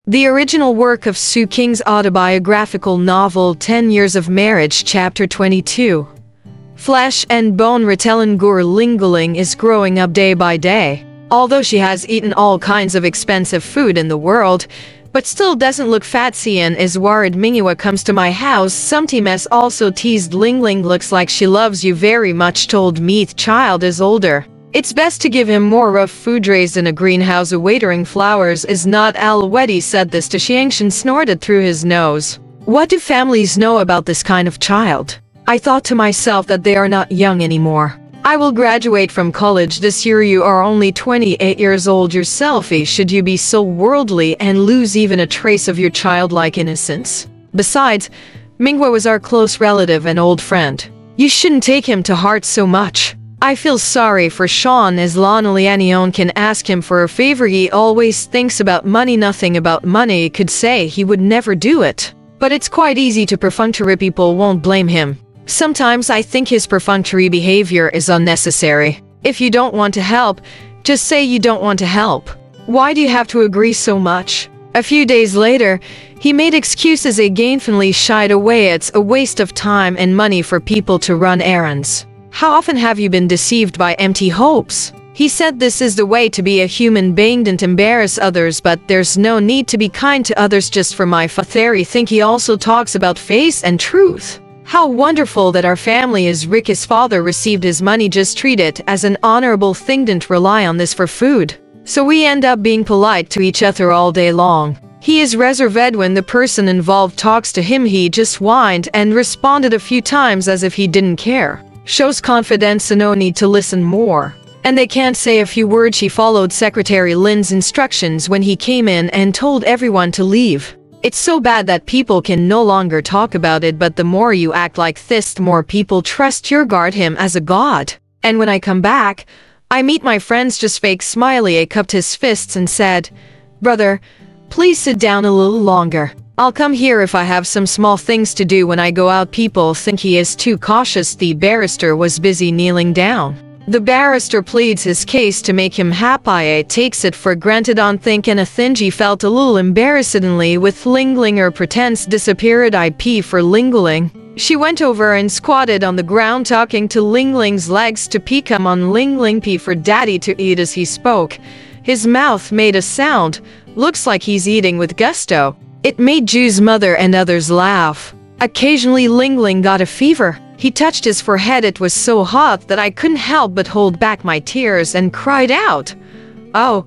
The original work of Su Qing's autobiographical novel 10 Years of Marriage, Chapter 22. Flesh and Bone Retelling Linguling is growing up day by day. Although she has eaten all kinds of expensive food in the world, but still doesn't look fatsy and is worried Minghua comes to my house. Some teams also teased Lingling looks like she loves you very much, told Meath child is older. It's best to give him more rough food raised in a greenhouse. A watering flowers is not already said this to Xiangshan snorted through his nose. What do families know about this kind of child? I thought to myself that they are not young anymore. I will graduate from college this year. You are only 28 years old yourself. Should you be so worldly and lose even a trace of your childlike innocence? Besides, Minghua was our close relative and old friend. You shouldn't take him to heart so much. I feel sorry for Sean as Lianion can ask him for a favor. He always thinks about money, nothing about money. Could say he would never do it. But it's quite easy to perfunctory, people won't blame him. Sometimes I think his perfunctory behavior is unnecessary. If you don't want to help, just say you don't want to help. Why do you have to agree so much? A few days later, he made excuses. Gainfully shied away. It's a waste of time and money for people to run errands. How often have you been deceived by empty hopes? He said this is the way to be a human being, don't embarrass others, but there's no need to be kind to others just for my theory. Think he also talks about face and truth. How wonderful that our family is rich. His father received his money, just treat it as an honorable thing, don't rely on this for food. So we end up being polite to each other all day long. He is reserved when the person involved talks to him. He just whined and responded a few times as if he didn't care. Shows confidence and no need to listen more. And they can't say a few words. She followed Secretary Lin's instructions when he came in and told everyone to leave. It's so bad that people can no longer talk about it, but the more you act like this, the more people trust you. Regard him as a god. And when I come back, I meet my friends. Just fake smiley. I cupped his fists and said, "Brother, please sit down a little longer. I'll come here if I have some small things to do when I go out." People think he is too cautious. The barrister was busy kneeling down. The barrister pleads his case to make him happy. Takes it for granted on think and a Thingy felt a little embarrassedly with Lingling. Her pretense disappeared. IP for Lingling. She went over and squatted on the ground talking to Lingling's legs to pee. Come on Lingling, P for daddy to eat. As he spoke, his mouth made a sound. Looks like he's eating with gusto. It made Ju's mother and others laugh. Occasionally Lingling got a fever. He touched his forehead. It was so hot that I couldn't help but hold back my tears and cried out, "Oh,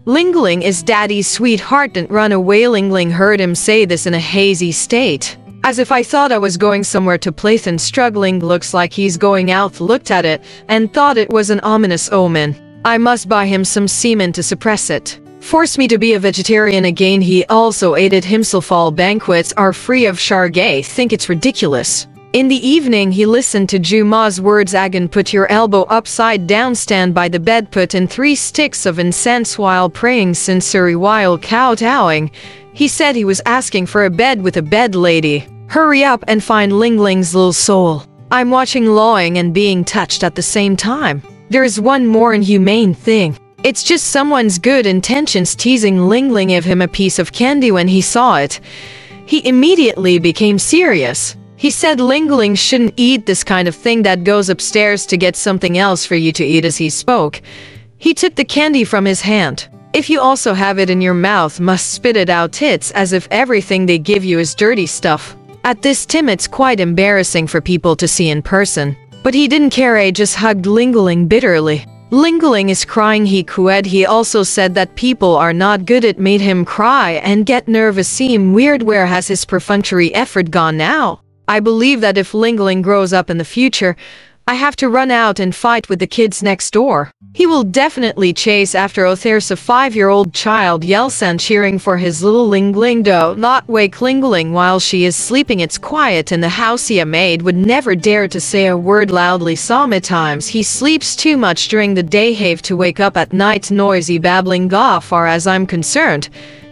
Lingling is daddy's sweetheart, don't run away." Lingling heard him say this in a hazy state, as if I thought I was going somewhere to play. And struggling, looks like he's going out. Looked at it and thought it was an ominous omen. I must buy him some semen to suppress it. Force me to be a vegetarian again. He also ate it himself. All banquets are free of Shargay. Think it's ridiculous. In the evening he listened to Ju Ma's words. Agan, put your elbow upside down, stand by the bed, put in 3 sticks of incense while praying sincerely while kowtowing. He said he was asking for a bed with a bed lady. Hurry up and find Lingling's little soul. I'm watching Luoyang and being touched at the same time. There's one more inhumane thing. It's just someone's good intentions teasing Lingling. Give him a piece of candy. When he saw it, he immediately became serious. He said Lingling shouldn't eat this kind of thing, that goes upstairs to get something else for you to eat. As he spoke, he took the candy from his hand. If you also have it in your mouth, must spit it out. It's as if everything they give you is dirty stuff. At this time it's quite embarrassing for people to see in person. But he didn't care. I just hugged Lingling bitterly. Lingling is crying. He qued. He also said that people are not good. It made him cry and get nervous. Seem weird. Where has his perfunctory effort gone now? I believe that if Lingling grows up in the future, I have to run out and fight with the kids next door. He will definitely chase after There's a 5-year-old child yells and cheering for his little Lingling. Do not wake Lingling while she is sleeping. It's quiet in the house. A maid would never dare to say a word loudly. Sometimes he sleeps too much during the day. Have to wake up at night. Noisy babbling. Far as I'm concerned,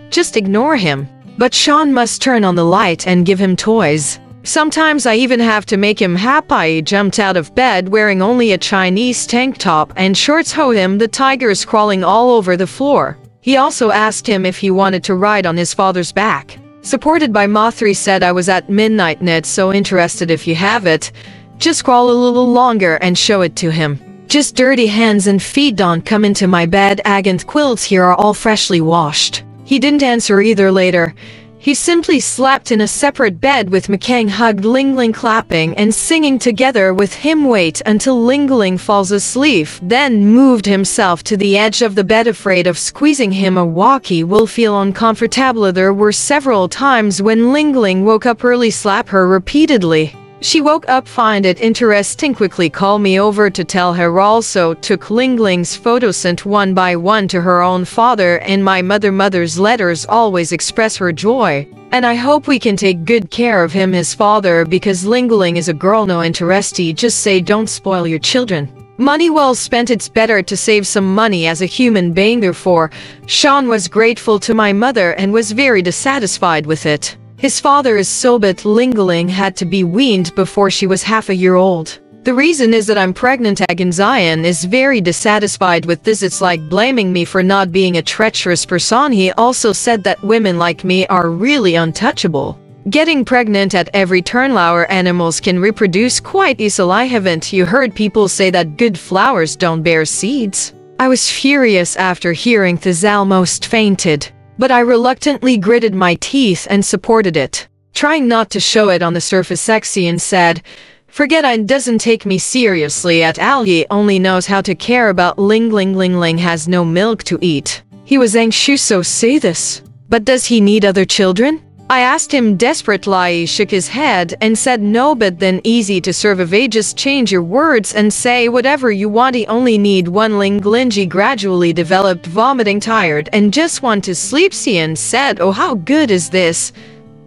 just ignore him. But Sean must turn on the light and give him toys. Sometimes I even have to make him happy. He jumped out of bed wearing only a Chinese tank top and shorts. Ho him, the tiger is crawling all over the floor. He also asked him if he wanted to ride on his father's back. Supported by Ma3 said, I was at midnight net so interested if you have it. Just scroll a little longer and show it to him. Just dirty hands and feet don't come into my bed. Agant quilts here are all freshly washed. He didn't answer either later. He simply slept in a separate bed with McCang hugged Ling Ling clapping and singing together with him. Wait until Ling Ling falls asleep, then moved himself to the edge of the bed afraid of squeezing him a walkie will feel uncomfortable. There were several times when Ling Ling woke up early, slap her repeatedly. She woke up, find it interesting, quickly call me over to tell her. Also took Ling Ling's photos, sent one by one to her own father, and my mother's letters always express her joy. And I hope we can take good care of him, his father, because Ling Ling is a girl no interesty. Just say don't spoil your children. Money well spent, it's better to save some money as a human being. Therefore, Sean was grateful to my mother and was very dissatisfied with it. His father is so, but Ling Ling had to be weaned before she was half a year old. The reason is that I'm pregnant. Agent Zion is very dissatisfied with this. It's like blaming me for not being a treacherous person. He also said that women like me are really untouchable. Getting pregnant at every turn. Lower animals can reproduce quite easily. Haven't you heard people say that good flowers don't bear seeds? I was furious after hearing this, almost fainted. But I reluctantly gritted my teeth and supported it, trying not to show it on the surface sexy, and said, forget it, doesn't take me seriously at all. He only knows how to care about Ling Ling. Ling Ling has no milk to eat. He was anxious, so say this. But does he need other children? I asked him desperately. He shook his head and said no, but then easy to survey, just change your words and say whatever you want. He only need one. Ling Linji gradually developed vomiting, tired and just want to sleep. Xian said, oh, how good is this?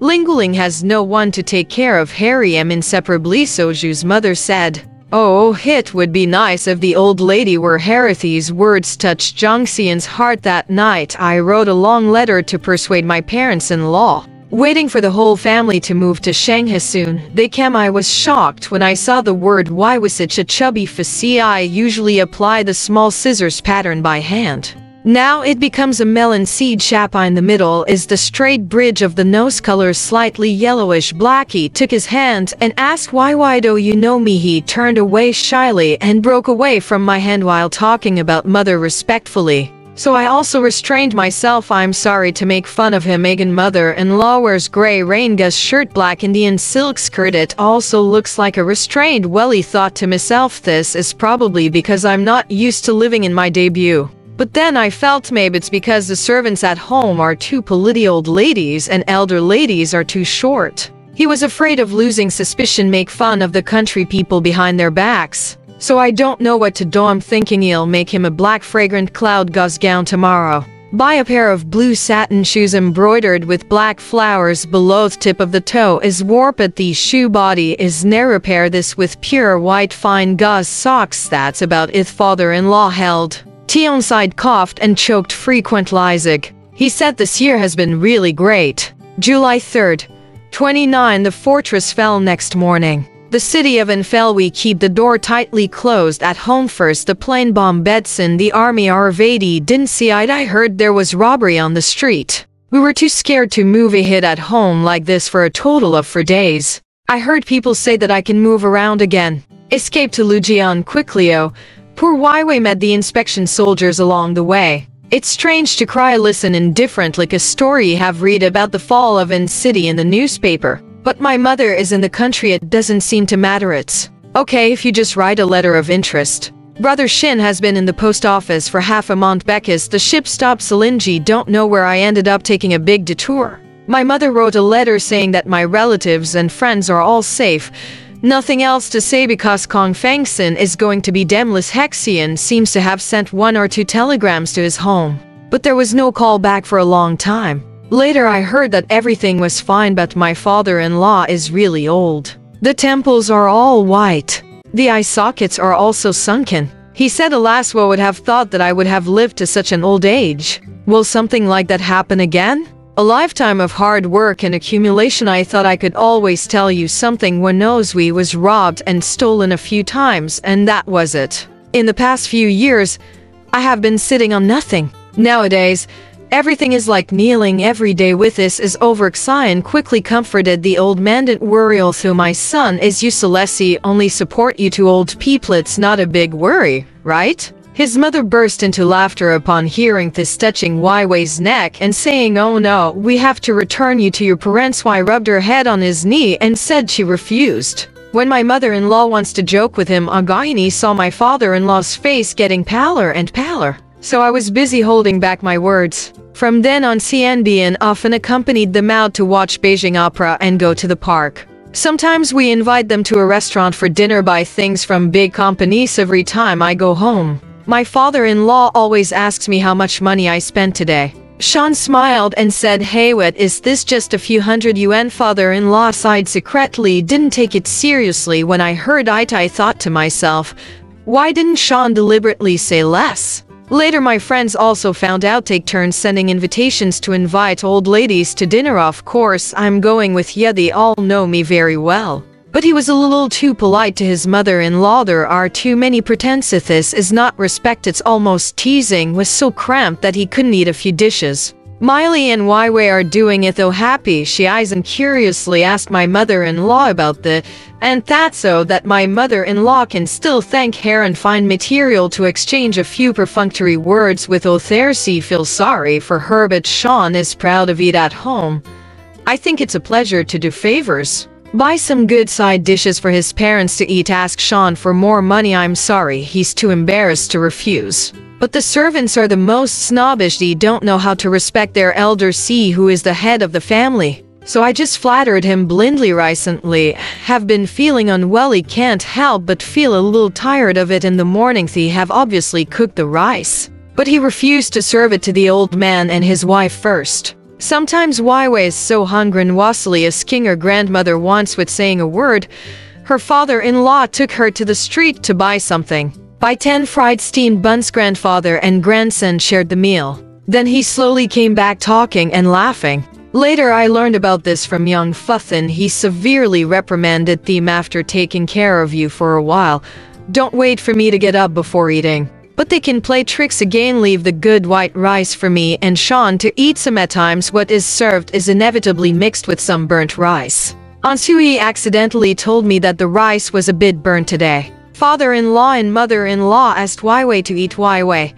Ling Ling has no one to take care of Harry am inseparably. Soju's mother said, oh, it would be nice if the old lady were here. These words touched Zhang Xian's heart. That night I wrote a long letter to persuade my parents-in-law. Waiting for the whole family to move to Shanghai soon. They came. I was shocked when I saw the word Y with such a chubby face. I usually apply the small scissors pattern by hand. Now it becomes a melon seed shape. In the middle is the straight bridge of the nose, color slightly yellowish black. He took his hand and asked, why do you know me? He turned away shyly and broke away from my hand while talking about mother respectfully. So I also restrained myself. I'm sorry to make fun of him. Megan mother-in-law wears gray raingus shirt, black Indian silk skirt. It also looks like a restrained. Well, he thought to myself, this is probably because I'm not used to living in my debut. But then I felt maybe it's because the servants at home are too polite. Old ladies and elder ladies are too short. He was afraid of losing suspicion, make fun of the country people behind their backs. So I don't know what to do. I'm thinking he'll make him a black fragrant cloud gauze gown tomorrow. Buy a pair of blue satin shoes embroidered with black flowers below the tip of the toe is warped. The shoe body is narrow. Pair this with pure white fine gauze socks. That's about it. Father-in-law held Tion side, coughed and choked frequently. Zig. He said this year has been really great. July 3rd, 29. The fortress fell next morning. The city of fell. We keep the door tightly closed at home. First the plane bomb Betson. The army Arvadi didn't see it. I heard there was robbery on the street. We were too scared to move. A hit at home like this for a total of 4 days. I heard people say that I can move around again. Escape to Luoyang quickly. Oh, poor Weiwei met the inspection soldiers along the way. It's strange to cry. Listen indifferent like a story you have read about the fall of an city in the newspaper. But my mother is in the country. It doesn't seem to matter. It's okay if you just write a letter of interest. Brother Shin has been in the post office for half a month. Because the ship stopped. Salinji don't know where I ended up taking a big detour. My mother wrote a letter saying that my relatives and friends are all safe. Nothing else to say because Kong Fangson is going to be demless. Hexian seems to have sent 1 or 2 telegrams to his home. But there was no call back for a long time. Later I heard that everything was fine, but my father-in-law is really old. The temples are all white. The eye sockets are also sunken. He said, alas, one would have thought that I would have lived to such an old age. Will something like that happen again? A lifetime of hard work and accumulation. I thought I could always tell you something. One knows we was robbed and stolen a few times, and that was it. In the past few years, I have been sitting on nothing. Nowadays, Everything is like kneeling every day with this is over. Xian quickly comforted the old man. Don't worry, although my son is useless, only support you two old people, it's not a big worry, right? His mother burst into laughter upon hearing this, touching Wai Wei's neck and saying, oh no, we have to return you to your parents. Wai rubbed her head on his knee and said she refused. When my mother-in-law wants to joke with him, Agayani saw my father-in-law's face getting paler and paler. So I was busy holding back my words. From then on, Xianbian often accompanied them out to watch Beijing opera and go to the park. Sometimes we invite them to a restaurant for dinner, buy things from big companies. Every time I go home, my father-in-law always asks me how much money I spent today. Shan smiled and said, hey, what is this, just a few $100? Father-in-law sighed secretly, didn't take it seriously. When I heard it, I thought to myself, why didn't Shan deliberately say less? Later my friends also found out, take turns sending invitations to invite old ladies to dinner. Of course, I'm going with Ye, they all know me very well. But he was a little too polite to his mother-in-law. There are too many pretenses. This is not respect, it's almost teasing. Was so cramped that he couldn't eat a few dishes. Miley and Wai Wei are doing it though happy. She eyes and curiously asked my mother-in-law about the, and that's so that my mother-in-law can still thank her and find material to exchange a few perfunctory words with. Othercy feels sorry for her, but Sean is proud of it at home. I think it's a pleasure to do favors. Buy some good side dishes for his parents to eat, ask Sean for more money. I'm sorry, he's too embarrassed to refuse. But the servants are the most snobbish, they don't know how to respect their elder, see who is the head of the family. So I just flattered him blindly. Recently, have been feeling unwell, he can't help but feel a little tired of it in the morning. They have obviously cooked the rice, but he refused to serve it to the old man and his wife first. Sometimes Wai Wei is so hungry and wassily as King, her grandmother, once with saying a word, her father-in-law took her to the street to buy something. Buy 10 fried steamed buns. Grandfather and grandson shared the meal. Then he slowly came back talking and laughing. Later I learned about this from young Futhin. He severely reprimanded them after taking care of you for a while. Don't wait for me to get up before eating. But they can play tricks again. Leave the good white rice for me and Sean to eat some. At times what is served is inevitably mixed with some burnt rice. Ansui accidentally told me that the rice was a bit burnt today. Father-in-law and mother-in-law asked Wai Wei to eat. Wai Wei,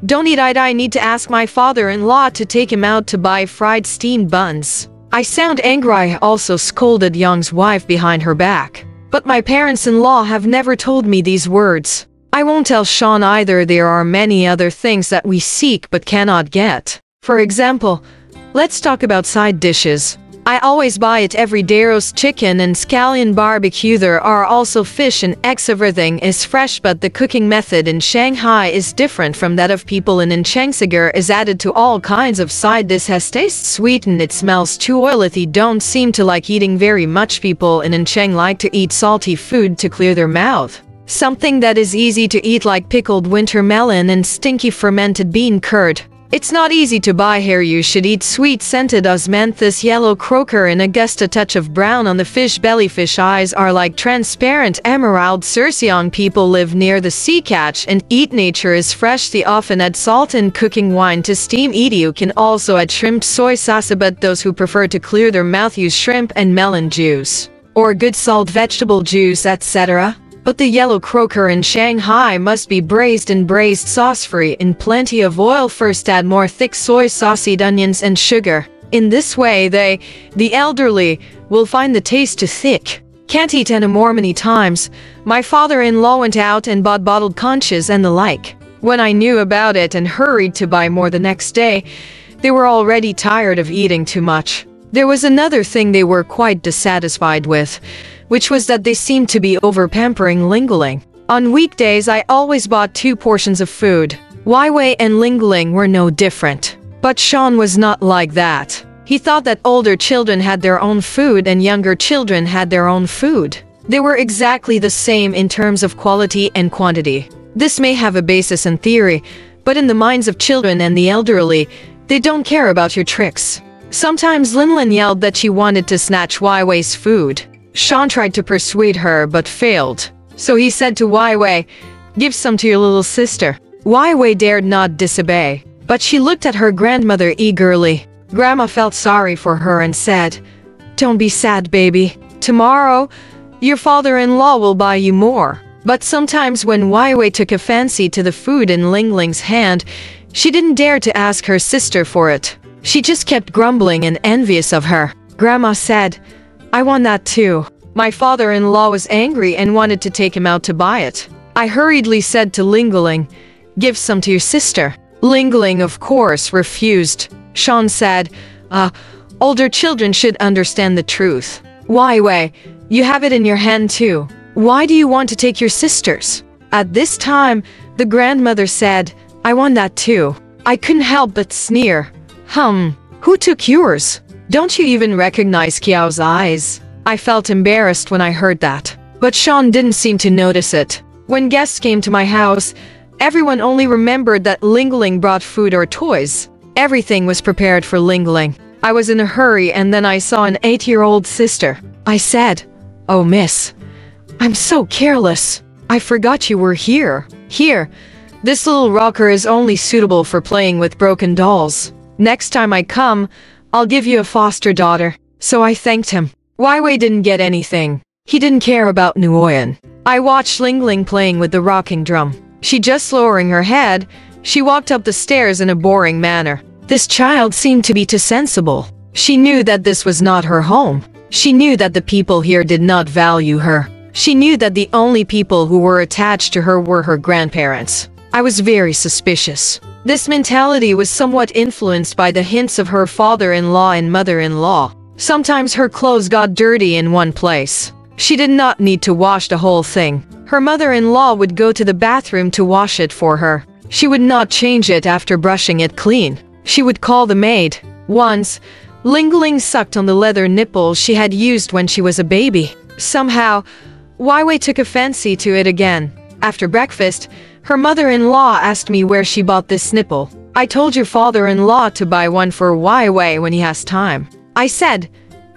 don't eat it, I need to ask my father-in-law to take him out to buy fried steamed buns. I sound angry. I also scolded Young's wife behind her back. But my parents-in-law have never told me these words. I won't tell Sean either. There are many other things that we seek but cannot get. For example, let's talk about side dishes. I always buy it every day, roast chicken and scallion barbecue. There are also fish and eggs. Everything is fresh, but the cooking method in Shanghai is different from that of people in Chengsiger. Is added to all kinds of side. This has tastes sweet and it smells too oily. They don't seem to like eating very much. People in Cheng like to eat salty food to clear their mouth. Something that is easy to eat like pickled winter melon and stinky fermented bean curd. It's not easy to buy here. You should eat sweet scented osmanthus, yellow croaker and Augusta, touch of brown on the fish belly. Fish eyes are like transparent emerald. Surseong people live near the sea catch and eat. Nature is fresh. They often add salt and cooking wine to steam eat. You can also add shrimp, soy sauce, but those who prefer to clear their mouth use shrimp and melon juice or good salt vegetable juice, etc. But the yellow croaker in Shanghai must be braised and braised sauce-free in plenty of oil. First add more thick soy sauce, eat onions and sugar. In this way the elderly, will find the taste too thick. Can't eat anymore. Many times, my father-in-law went out and bought bottled conchas and the like. When I knew about it and hurried to buy more the next day, they were already tired of eating too much. There was another thing they were quite dissatisfied with, which was that they seemed to be over-pampering Lingling. On weekdays I always bought 2 portions of food. Wai Wei and Lingling were no different. But Sean was not like that. He thought that older children had their own food and younger children had their own food. They were exactly the same in terms of quality and quantity. This may have a basis in theory, but in the minds of children and the elderly, they don't care about your tricks. Sometimes Linlin yelled that she wanted to snatch Wai Wei's food. Sean tried to persuade her but failed. So he said to Wai Wei, "Give some to your little sister." Wai Wei dared not disobey, but she looked at her grandmother eagerly. Grandma felt sorry for her and said, "Don't be sad, baby. Tomorrow, your father-in-law will buy you more." But sometimes when Wai Wei took a fancy to the food in Ling Ling's hand, she didn't dare to ask her sister for it. She just kept grumbling and envious of her. Grandma said, "I want that too." My father-in-law was angry and wanted to take him out to buy it. I hurriedly said to Ling Ling, "Give some to your sister." Ling Ling, of course, refused. Sean said, older children should understand the truth. Wai Wei, you have it in your hand too. Why do you want to take your sister's?" At this time, the grandmother said, "I want that too." I couldn't help but sneer. Who took yours? Don't you even recognize Kiao's eyes?" I felt embarrassed when I heard that. But Sean didn't seem to notice it. When guests came to my house, everyone only remembered that Ling Ling brought food or toys. Everything was prepared for Ling Ling. I was in a hurry and then I saw an 8-year-old sister. I said, "Oh, miss, I'm so careless. I forgot you were here. Here, this little rocker is only suitable for playing with broken dolls. Next time I come, I'll give you a foster daughter." So I thanked him. Wai Wei didn't get anything. He didn't care about Luoyang. I watched Ling Ling playing with the rocking drum. She just lowering her head, she walked up the stairs in a boring manner. This child seemed to be too sensible. She knew that this was not her home. She knew that the people here did not value her. She knew that the only people who were attached to her were her grandparents. I was very suspicious. This mentality was somewhat influenced by the hints of her father-in-law and mother-in-law. Sometimes her clothes got dirty in one place. She did not need to wash the whole thing. Her mother-in-law would go to the bathroom to wash it for her. She would not change it after brushing it clean. She would call the maid. Once, Ling Ling sucked on the leather nipples she had used when she was a baby. Somehow, Wai Wei took a fancy to it again. After breakfast, her mother-in-law asked me where she bought this nipple. "I told your father-in-law to buy one for Wai Wei when he has time." I said,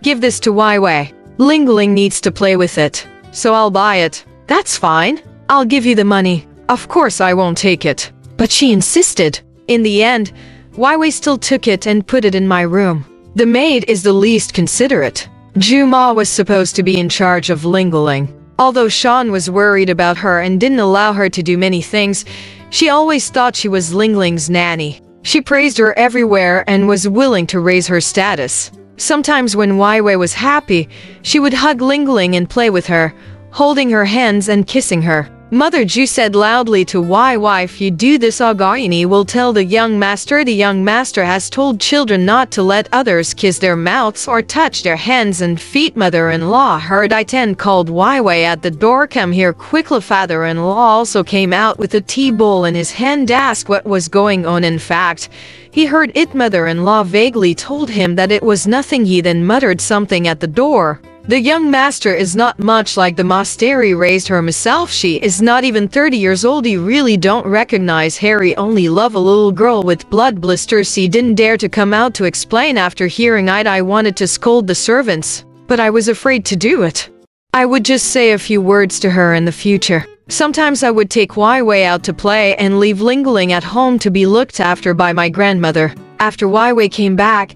"Give this to Wai Wei. Ling Ling needs to play with it, so I'll buy it." "That's fine. I'll give you the money." Of course I won't take it. But she insisted. In the end, Wai Wei still took it and put it in my room. The maid is the least considerate. Zhu Ma was supposed to be in charge of Ling Ling. Although Sean was worried about her and didn't allow her to do many things, she always thought she was Ling Ling's nanny. She praised her everywhere and was willing to raise her status. Sometimes when Wai Wei was happy, she would hug Ling Ling and play with her, holding her hands and kissing her. Mother Zhu said loudly to Wai Wei, "If you do this, Agayini will tell the young master. The young master has told children not to let others kiss their mouths or touch their hands and feet." Mother-in-law heard it called Wai Wei at the door. "Come here quickly." Father-in-law also came out with a tea bowl in his hand, asked what was going on. In fact, he heard it. Mother-in-law vaguely told him that it was nothing. He then muttered something at the door. "The young master is not much like the master raised her himself. She is not even 30 years old. You really don't recognize her. He only love a little girl with blood blisters." He didn't dare to come out to explain. After hearing it, I wanted to scold the servants, but I was afraid to do it. I would just say a few words to her in the future. Sometimes I would take Wai Wei out to play and leave Ling Ling at home to be looked after by my grandmother. After Wai Wei came back,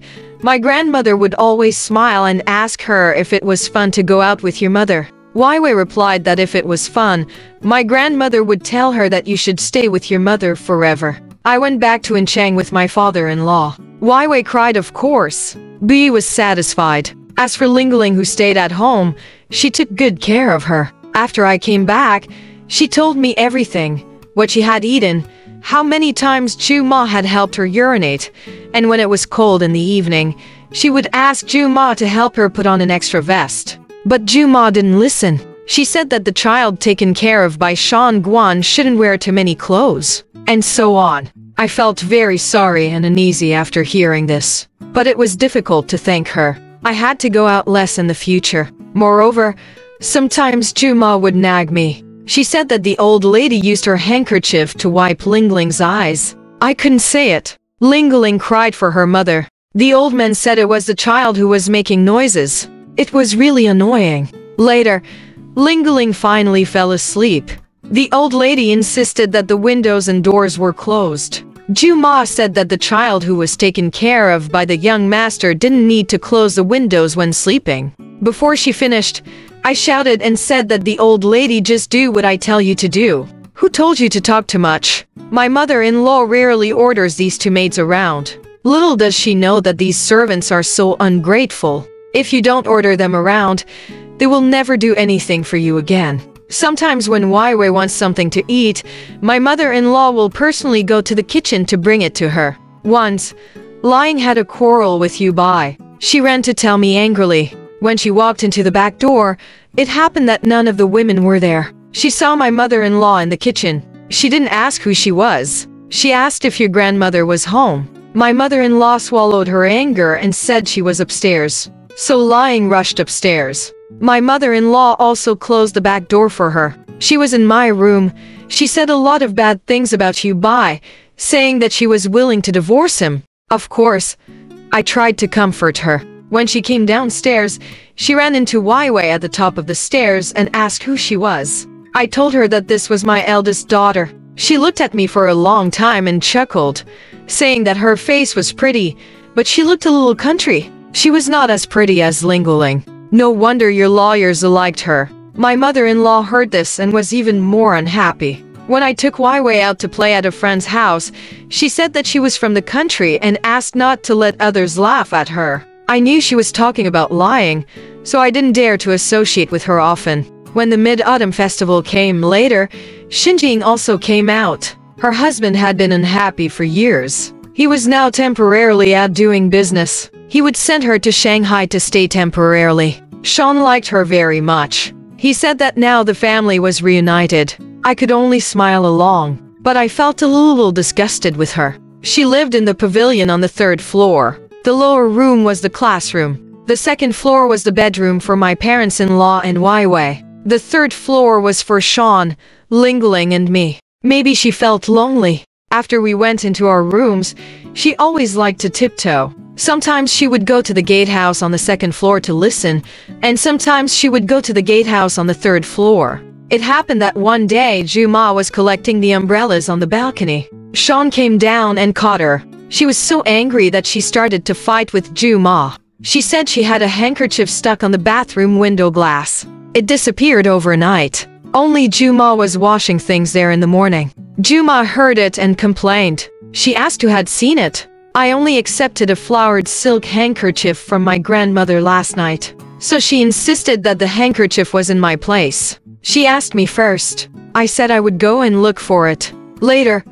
my grandmother would always smile and ask her if it was fun to go out with your mother. Wai Wei replied that if it was fun, my grandmother would tell her that you should stay with your mother forever. I went back to Inchang with my father-in-law. Wai Wei cried, of course. Bi was satisfied. As for Ling Ling, who stayed at home, she took good care of her. After I came back, she told me everything, what she had eaten, how many times Zhu Ma had helped her urinate, and when it was cold in the evening, she would ask Zhu Ma to help her put on an extra vest. But Zhu Ma didn't listen. She said that the child taken care of by Shan Guan shouldn't wear too many clothes, and so on. I felt very sorry and uneasy after hearing this, but it was difficult to thank her. I had to go out less in the future. Moreover, sometimes Zhu Ma would nag me. She said that the old lady used her handkerchief to wipe Ling Ling's eyes. I couldn't say it. Ling Ling cried for her mother. The old man said it was the child who was making noises. It was really annoying. Later, Ling Ling finally fell asleep. The old lady insisted that the windows and doors were closed. Zhu Ma said that the child who was taken care of by the young master didn't need to close the windows when sleeping. Before she finished, I shouted and said that the old lady just do what I tell you to do. Who told you to talk too much? My mother-in-law rarely orders these two maids around. Little does she know that these servants are so ungrateful. If you don't order them around, they will never do anything for you again. Sometimes when Wai Wei wants something to eat, my mother-in-law will personally go to the kitchen to bring it to her. Once, Luoyang had a quarrel with Yu Bai. She ran to tell me angrily. When she walked into the back door, it happened that none of the women were there. She saw my mother-in-law in the kitchen. She didn't ask who she was. She asked if your grandmother was home. My mother-in-law swallowed her anger and said she was upstairs. So Luoyang rushed upstairs. My mother-in-law also closed the back door for her. She was in my room. She said a lot of bad things about Yu Bai, saying that she was willing to divorce him. Of course, I tried to comfort her. When she came downstairs, she ran into Wai Wei at the top of the stairs and asked who she was. I told her that this was my eldest daughter. She looked at me for a long time and chuckled, saying that her face was pretty, but she looked a little country. She was not as pretty as Ling Guling. No wonder your lawyers liked her. My mother-in-law heard this and was even more unhappy. When I took Wai Wei out to play at a friend's house, she said that she was from the country and asked not to let others laugh at her. I knew she was talking about lying, so I didn't dare to associate with her often. When the Mid-Autumn Festival came later, Xinjing also came out. Her husband had been unhappy for years. He was now temporarily out doing business. He would send her to Shanghai to stay temporarily. Sean liked her very much. He said that now the family was reunited. I could only smile along, but I felt a little disgusted with her. She lived in the pavilion on the 3rd floor. The lower room was the classroom. The 2nd floor was the bedroom for my parents-in-law and Wai Wei. The 3rd floor was for Sean, Ling Guling and me. Maybe she felt lonely. After we went into our rooms, she always liked to tiptoe. Sometimes she would go to the gatehouse on the 2nd floor to listen, and sometimes she would go to the gatehouse on the 3rd floor. It happened that one day Zhu Ma was collecting the umbrellas on the balcony. Sean came down and caught her. She was so angry that she started to fight with Zhu Ma. She said she had a handkerchief stuck on the bathroom window glass. It disappeared overnight. Only Zhu Ma was washing things there in the morning. Zhu Ma heard it and complained. She asked who had seen it. I only accepted a flowered silk handkerchief from my grandmother last night. So she insisted that the handkerchief was in my place. She asked me first. I said I would go and look for it. Later,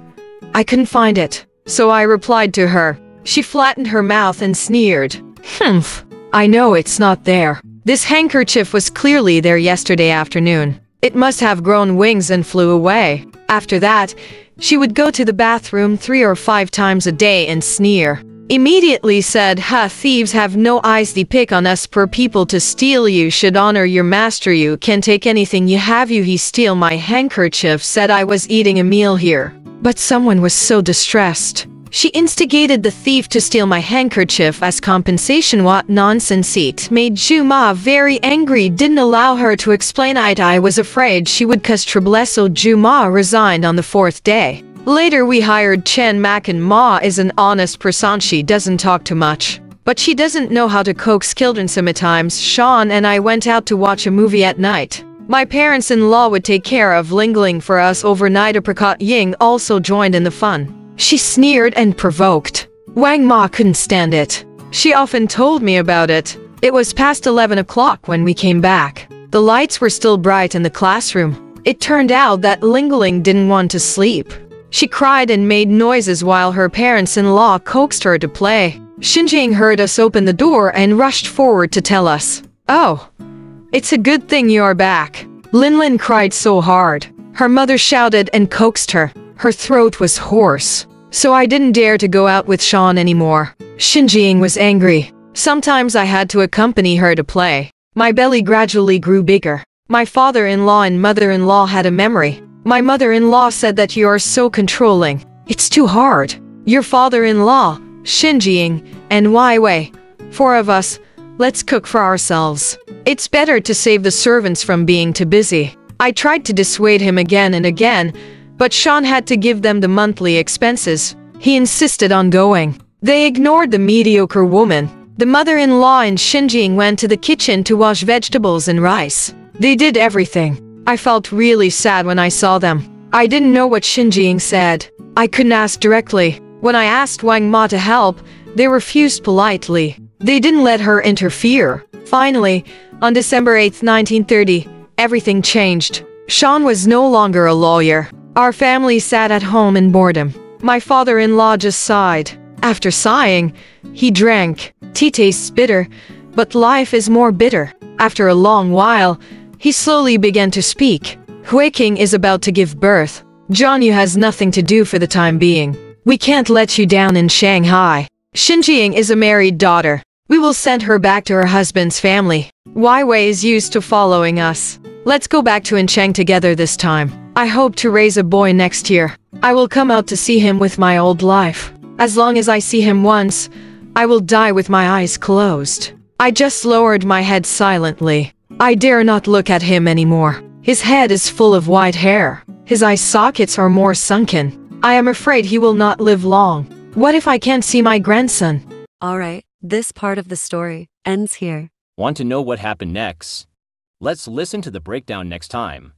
I couldn't find it. So I replied to her. She flattened her mouth and sneered. Humph. I know it's not there. This handkerchief was clearly there yesterday afternoon. It must have grown wings and flew away. After that, she would go to the bathroom 3 or 5 times a day and sneer. Immediately said, "Ha, thieves have no eyes, they pick on us poor people to steal. You should honor your master. You can take anything you have. You he steal my handkerchief." Said I was eating a meal here. But someone was so distressed. She instigated the thief to steal my handkerchief as compensation. What nonsense! It made Zhu Ma very angry, didn't allow her to explain it. I was afraid she would cause trouble, so Zhu Ma resigned on the 4th day. Later we hired Chen Mac, and Ma is an honest person. She doesn't talk too much, but she doesn't know how to coax children sometimes. Sean and I went out to watch a movie at night. My parents-in-law would take care of Ling Guling for us overnight. Apricot Ying also joined in the fun. She sneered and provoked. Wang Ma couldn't stand it. She often told me about it. It was past 11 o'clock when we came back. The lights were still bright in the classroom. It turned out that Ling Guling didn't want to sleep. She cried and made noises while her parents-in-law coaxed her to play. Xinjing heard us open the door and rushed forward to tell us. "Oh, it's a good thing you're back." Lin cried so hard. Her mother shouted and coaxed her. Her throat was hoarse. So I didn't dare to go out with Sean anymore. Xinjing was angry. Sometimes I had to accompany her to play. My belly gradually grew bigger. My father-in-law and mother-in-law had a memory. My mother-in-law said that you are so controlling. It's too hard. Your father-in-law, Xinjing, and Wai Wei. 4 of us, let's cook for ourselves. It's better to save the servants from being too busy. I tried to dissuade him again and again, but Sean had to give them the monthly expenses. He insisted on going. They ignored the mediocre woman. The mother-in-law and Xinjing went to the kitchen to wash vegetables and rice. They did everything. I felt really sad when I saw them. I didn't know what Xinjing said. I couldn't ask directly. When I asked Wang Ma to help, they refused politely. They didn't let her interfere. Finally, on December 8, 1930, everything changed. Sean was no longer a lawyer. Our family sat at home in boredom. My father-in-law just sighed. After sighing, he drank. Tea tastes bitter, but life is more bitter. After a long while, he slowly began to speak. Hui Qing is about to give birth. John Yu has nothing to do for the time being. We can't let you down in Shanghai. Xinjiang is a married daughter. We will send her back to her husband's family. Wei Wei is used to following us. Let's go back to Incheng together this time. I hope to raise a boy next year. I will come out to see him with my old life. As long as I see him once, I will die with my eyes closed. I just lowered my head silently. I dare not look at him anymore. His head is full of white hair. His eye sockets are more sunken. I am afraid he will not live long. What if I can't see my grandson? Alright, this part of the story ends here. Want to know what happened next? Let's listen to the breakdown next time.